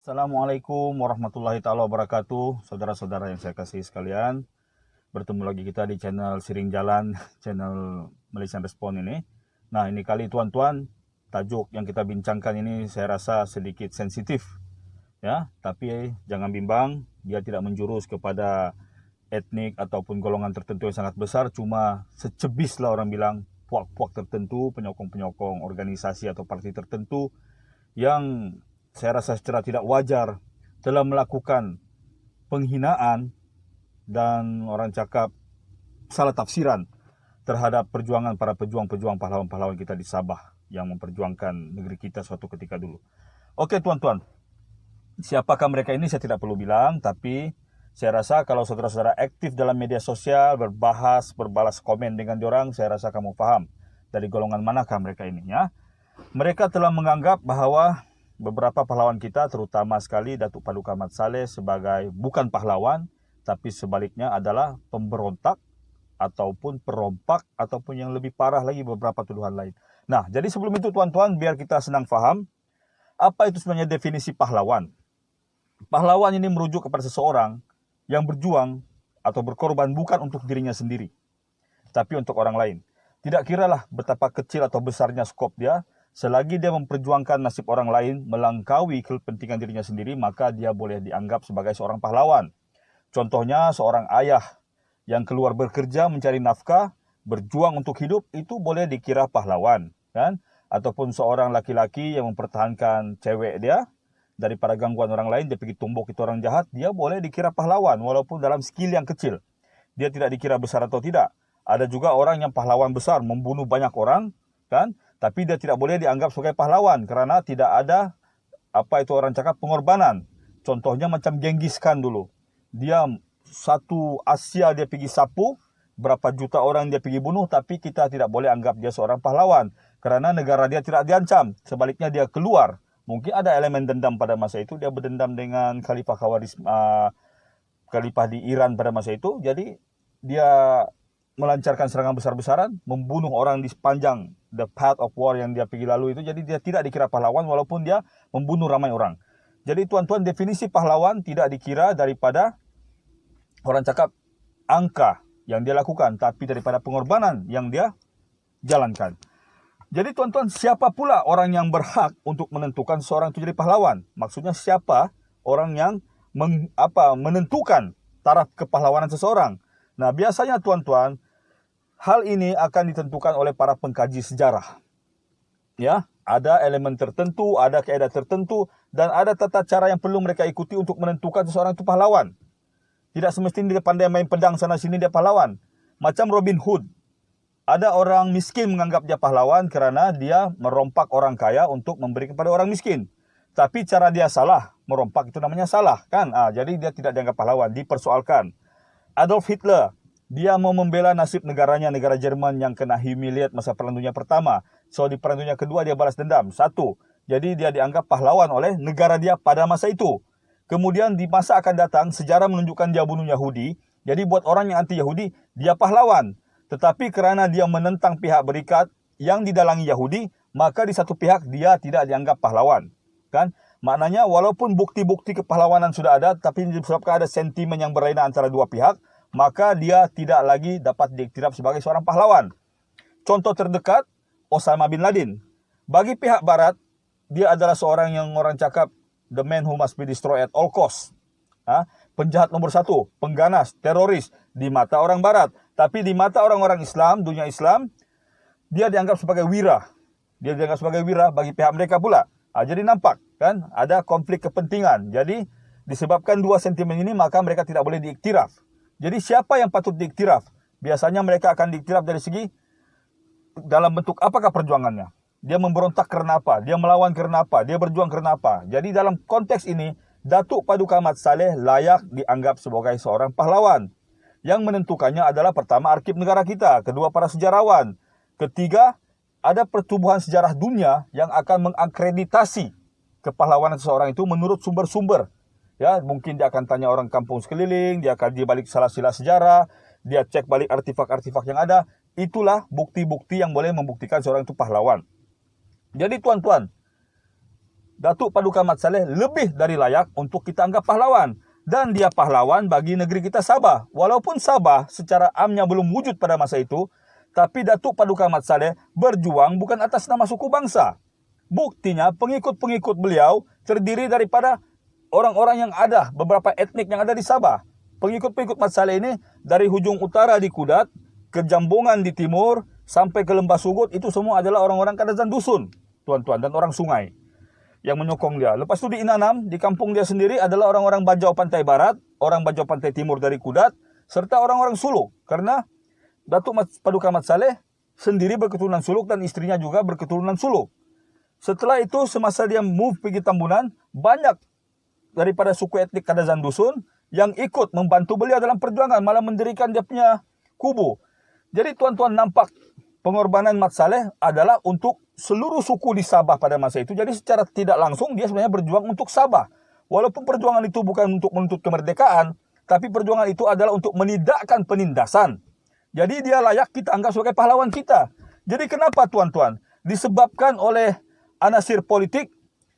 Assalamualaikum warahmatullahi taala wabarakatuh. Saudara-saudara yang saya kasih sekalian, bertemu lagi kita di channel Siring Jalan, channel Malaysian Respond ini. Nah, ini kali tuan-tuan, tajuk yang kita bincangkan ini saya rasa sedikit sensitif, ya. Tapi jangan bimbang, dia tidak menjurus kepada etnik ataupun golongan tertentu yang sangat besar. Cuma secebis lah orang bilang, puak-puak tertentu, penyokong-penyokong organisasi atau parti tertentu yang saya rasa secara tidak wajar telah melakukan penghinaan dan orang cakap salah tafsiran terhadap perjuangan para pejuang-pejuang pahlawan-pahlawan kita di Sabah yang memperjuangkan negeri kita suatu ketika dulu. Oke tuan-tuan, siapakah mereka ini saya tidak perlu bilang, tapi saya rasa kalau saudara-saudara aktif dalam media sosial, berbalas komen dengan diorang, saya rasa kamu paham dari golongan manakah mereka ini, ya. Mereka telah menganggap bahwa beberapa pahlawan kita, terutama sekali Datuk Paduka Mat Salleh, sebagai bukan pahlawan, tapi sebaliknya adalah pemberontak ataupun perompak ataupun yang lebih parah lagi beberapa tuduhan lain. Nah, jadi sebelum itu tuan-tuan, biar kita senang faham, apa itu sebenarnya definisi pahlawan? Pahlawan ini merujuk kepada seseorang yang berjuang atau berkorban bukan untuk dirinya sendiri, tapi untuk orang lain. Tidak kiralah betapa kecil atau besarnya skop dia, selagi dia memperjuangkan nasib orang lain melangkaui kepentingan dirinya sendiri, maka dia boleh dianggap sebagai seorang pahlawan. Contohnya seorang ayah yang keluar bekerja mencari nafkah, berjuang untuk hidup, itu boleh dikira pahlawan, kan? Ataupun seorang laki-laki yang mempertahankan cewek dia daripada gangguan orang lain, dia pergi tumbuk itu orang jahat, dia boleh dikira pahlawan walaupun dalam skill yang kecil. Dia tidak dikira besar atau tidak. Ada juga orang yang pahlawan besar, membunuh banyak orang, kan? Tapi dia tidak boleh dianggap sebagai pahlawan karena tidak ada apa itu orang cakap pengorbanan. Contohnya macam Genghis Khan dulu. Dia satu Asia dia pergi sapu, berapa juta orang dia pergi bunuh, tapi kita tidak boleh anggap dia seorang pahlawan karena negara dia tidak diancam. Sebaliknya dia keluar. Mungkin ada elemen dendam pada masa itu, dia berdendam dengan Khalifah Khalifah di Iran pada masa itu. Jadi dia melancarkan serangan besar-besaran, membunuh orang di sepanjang the path of war yang dia pergi lalu itu. Jadi dia tidak dikira pahlawan walaupun dia membunuh ramai orang. Jadi tuan-tuan, definisi pahlawan tidak dikira daripada orang cakap angka yang dia lakukan, tapi daripada pengorbanan yang dia jalankan. Jadi tuan-tuan, siapa pula orang yang berhak untuk menentukan seorang itu jadi pahlawan? Maksudnya siapa orang yang menentukan taraf kepahlawanan seseorang? Nah, biasanya tuan-tuan, hal ini akan ditentukan oleh para pengkaji sejarah. Ya, ada elemen tertentu, ada kaedah tertentu, dan ada tata cara yang perlu mereka ikuti untuk menentukan seseorang itu pahlawan. Tidak semestinya dia pandai main pedang sana sini dia pahlawan. Macam Robin Hood. Ada orang miskin menganggap dia pahlawan karena dia merompak orang kaya untuk memberi kepada orang miskin. Tapi cara dia salah, merompak itu namanya salah, kan? Jadi dia tidak dianggap pahlawan, dipersoalkan. Adolf Hitler, dia mau membela nasib negaranya, negara Jerman yang kena humiliate masa Perang Dunia Pertama. So di Perang Dunia Kedua dia balas dendam. Satu, jadi dia dianggap pahlawan oleh negara dia pada masa itu. Kemudian di masa akan datang, sejarah menunjukkan dia bunuh Yahudi. Jadi buat orang yang anti Yahudi, dia pahlawan. Tetapi kerana dia menentang pihak berikat yang didalangi Yahudi, maka di satu pihak dia tidak dianggap pahlawan, kan? Maknanya walaupun bukti-bukti kepahlawanan sudah ada, tapi disebabkan ada sentimen yang berlainan antara dua pihak, maka dia tidak lagi dapat diiktiraf sebagai seorang pahlawan. Contoh terdekat, Osama bin Laden. Bagi pihak barat, dia adalah seorang yang orang cakap the man who must be destroyed at all cost. Penjahat nomor satu, pengganas, teroris di mata orang barat. Tapi di mata orang-orang Islam, dunia Islam, dia dianggap sebagai wira. Dia dianggap sebagai wira bagi pihak mereka pula. Jadi nampak, kan? Ada konflik kepentingan. Jadi disebabkan dua sentimen ini, maka mereka tidak boleh diiktiraf. Jadi siapa yang patut diiktiraf? Biasanya mereka akan diiktiraf dari segi dalam bentuk apakah perjuangannya. Dia memberontak karena apa? Dia melawan karena apa? Dia berjuang karena apa? Jadi dalam konteks ini, Datuk Paduka Mat Salleh layak dianggap sebagai seorang pahlawan. Yang menentukannya adalah pertama arkib negara kita, kedua para sejarawan, ketiga ada pertubuhan sejarah dunia yang akan mengakreditasi kepahlawanan seseorang itu menurut sumber-sumber. Ya, mungkin dia akan tanya orang kampung sekeliling, dia akan balik salah-salah sejarah, dia cek balik artifak-artifak yang ada. Itulah bukti-bukti yang boleh membuktikan seorang itu pahlawan. Jadi tuan-tuan, Datuk Paduka Mat Saleh lebih dari layak untuk kita anggap pahlawan. Dan dia pahlawan bagi negeri kita Sabah. Walaupun Sabah secara amnya belum wujud pada masa itu, tapi Datuk Paduka Mat Saleh berjuang bukan atas nama suku bangsa. Buktinya pengikut-pengikut beliau terdiri daripada orang-orang yang ada, beberapa etnik yang ada di Sabah. Pengikut-pengikut Mat Saleh ini dari hujung utara di Kudat, ke Jambongan di timur, sampai ke Lembah Sugut, itu semua adalah orang-orang Kadazan Dusun, tuan-tuan, dan orang sungai yang menyokong dia. Lepas itu di Inanam, di kampung dia sendiri adalah orang-orang Bajau Pantai Barat, orang Bajau Pantai Timur dari Kudat, serta orang-orang Suluk. Karena Datuk Paduka Mat Saleh sendiri berketurunan Suluk dan istrinya juga berketurunan Suluk. Setelah itu, semasa dia move pergi Tambunan, banyak daripada suku etnik Kadazan Dusun yang ikut membantu beliau dalam perjuangan, malah mendirikan dia punya kubu. Jadi tuan-tuan nampak pengorbanan Mat Saleh adalah untuk seluruh suku di Sabah pada masa itu. Jadi secara tidak langsung dia sebenarnya berjuang untuk Sabah. Walaupun perjuangan itu bukan untuk menuntut kemerdekaan, tapi perjuangan itu adalah untuk menidakkan penindasan. Jadi dia layak kita anggap sebagai pahlawan kita. Jadi kenapa tuan-tuan? Disebabkan oleh anasir politik,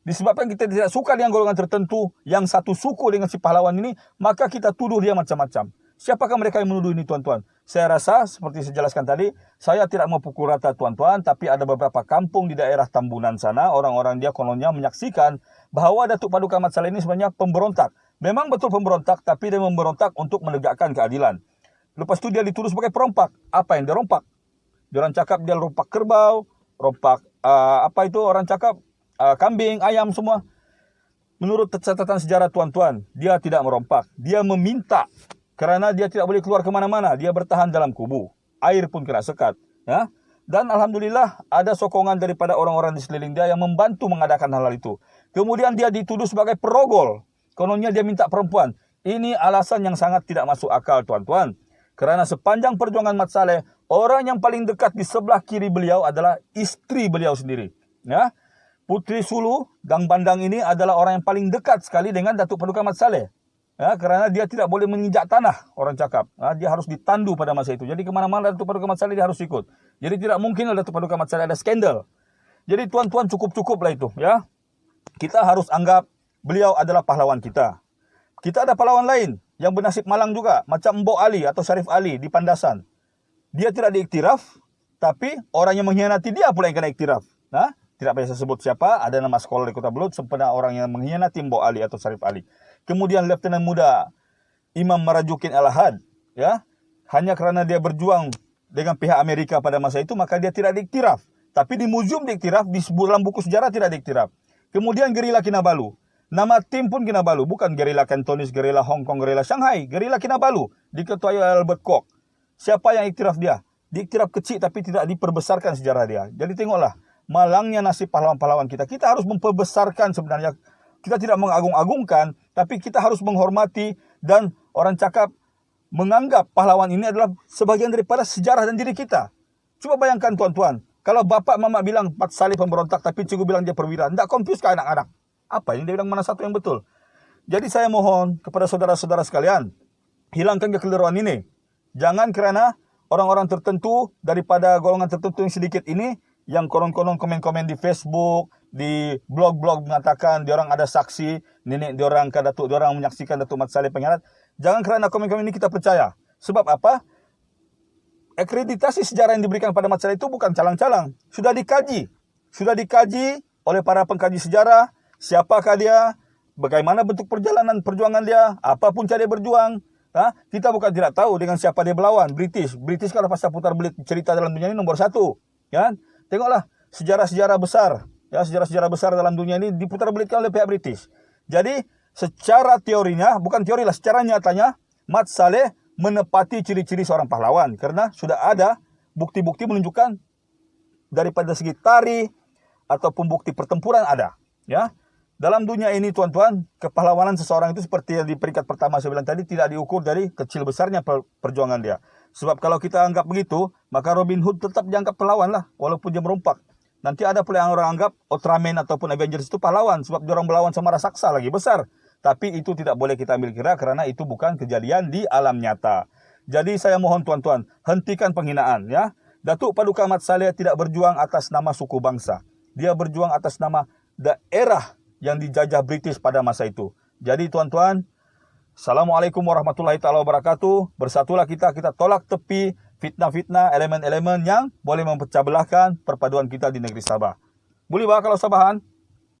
disebabkan kita tidak suka dengan golongan tertentu yang satu suku dengan si pahlawan ini, maka kita tuduh dia macam-macam. Siapakah mereka yang menuduh ini tuan-tuan? Saya rasa seperti saya jelaskan tadi, saya tidak mau pukul rata tuan-tuan, tapi ada beberapa kampung di daerah Tambunan sana, orang-orang dia kononnya menyaksikan bahwa Datuk Paduka Mat Saleh ini sebenarnya pemberontak. Memang betul pemberontak, tapi dia memberontak untuk menegakkan keadilan. Lepas itu dia dituduh sebagai perompak. Apa yang dia rompak? Orang cakap dia rompak kerbau, rompak orang cakap kambing, ayam semua. Menurut catatan sejarah tuan-tuan, dia tidak merompak. Dia meminta. Kerana dia tidak boleh keluar ke mana-mana. Dia bertahan dalam kubu. Air pun kena sekat. Ya? Dan Alhamdulillah ada sokongan daripada orang-orang di sekeliling dia yang membantu mengadakan hal-hal itu. Kemudian dia dituduh sebagai perogol. Kononnya dia minta perempuan. Ini alasan yang sangat tidak masuk akal tuan-tuan. Kerana sepanjang perjuangan Mat Saleh, orang yang paling dekat di sebelah kiri beliau adalah istri beliau sendiri. Ya? Putri Sulu, Dang Bandang ini adalah orang yang paling dekat sekali dengan Datuk Paduka Mat Saleh. Ya, kerana dia tidak boleh menginjak tanah, orang cakap. Ya, dia harus ditandu pada masa itu. Jadi kemana-mana Datuk Paduka Mat Saleh dia harus ikut. Jadi tidak mungkin Datuk Paduka Mat Saleh ada skandal. Jadi tuan-tuan cukup-cukuplah itu. Ya. Kita harus anggap beliau adalah pahlawan kita. Kita ada pahlawan lain yang bernasib malang juga. Macam Mbok Ali atau Syarif Ali di Pandasan. Dia tidak diiktiraf, tapi orang yang mengkhianati dia pula yang kena iktiraf. Nah, tidak payah saya sebut siapa, ada nama sekolah di Kota Belud, sempena orang yang mengkhianati Mbok Ali atau Syarif Ali. Kemudian Lieutenant Muda Imam Marajukin Al-Ahad, ya, hanya kerana dia berjuang dengan pihak Amerika pada masa itu, maka dia tidak diiktiraf. Tapi di museum diiktiraf, di dalam buku sejarah tidak diiktiraf. Kemudian gerila Kinabalu. Nama tim pun Kinabalu, bukan gerila Cantonese, gerila Hong Kong, gerila Shanghai. Gerila Kinabalu, diketuai Albert Koch. Siapa yang iktiraf dia? Diiktiraf kecil tapi tidak diperbesarkan sejarah dia. Jadi tengoklah, malangnya nasib pahlawan-pahlawan kita. Kita harus memperbesarkan sebenarnya. Kita tidak mengagung-agungkan, tapi kita harus menghormati dan orang cakap menganggap pahlawan ini adalah sebagian daripada sejarah dan diri kita. Cuba bayangkan tuan-tuan, kalau bapak mama bilang Mat Saleh pemberontak, tapi cikgu bilang dia perwira, tidak confuse ke anak-anak. Apa ini dia bilang mana satu yang betul? Jadi saya mohon kepada saudara-saudara sekalian, hilangkan kekeliruan ini. Jangan kerana orang-orang tertentu daripada golongan tertentu yang sedikit ini, yang konon-konon komen-komen di Facebook, di blog-blog mengatakan diorang ada saksi, nenek diorang ke Datuk, diorang menyaksikan Datuk Mat Saleh pengkhianat. Jangan kerana komen-komen ini kita percaya. Sebab apa? Akreditasi sejarah yang diberikan pada Mat Saleh itu bukan calang-calang. Sudah dikaji. Sudah dikaji oleh para pengkaji sejarah. Siapakah dia? Bagaimana bentuk perjalanan perjuangan dia? Apapun cara dia berjuang. Kita bukan tidak tahu dengan siapa dia berlawan. British. British kalau pasal putar belit cerita dalam dunia ini nomor 1. Ya? Tengoklah sejarah-sejarah besar. Ya, sejarah-sejarah besar dalam dunia ini diputar belitkan oleh pihak British. Jadi, secara teorinya, bukan teori lah, secara nyatanya, Mat Saleh menepati ciri-ciri seorang pahlawan. Karena sudah ada bukti-bukti menunjukkan daripada segi tari ataupun bukti pertempuran ada. Ya, dalam dunia ini tuan-tuan, kepahlawanan seseorang itu seperti yang di peringkat pertama saya bilang tadi, tidak diukur dari kecil besarnya perjuangan dia. Sebab kalau kita anggap begitu, maka Robin Hood tetap dianggap pahlawan lah, walaupun dia merompak. Nanti ada pula yang orang anggap Ultraman ataupun Avengers itu pahlawan. Sebab dia orang melawan sama raksasa lagi besar. Tapi itu tidak boleh kita ambil kira kerana itu bukan kejadian di alam nyata. Jadi saya mohon tuan-tuan, hentikan penghinaan. Ya. Datuk Paduka Mat Saleh tidak berjuang atas nama suku bangsa. Dia berjuang atas nama daerah yang dijajah British pada masa itu. Jadi tuan-tuan, Assalamualaikum warahmatullahi taala wabarakatuh. Bersatulah kita tolak tepi fitnah-fitnah, elemen-elemen yang boleh memecah belahkan perpaduan kita di negeri Sabah. Boleh bah kalau Sabahan?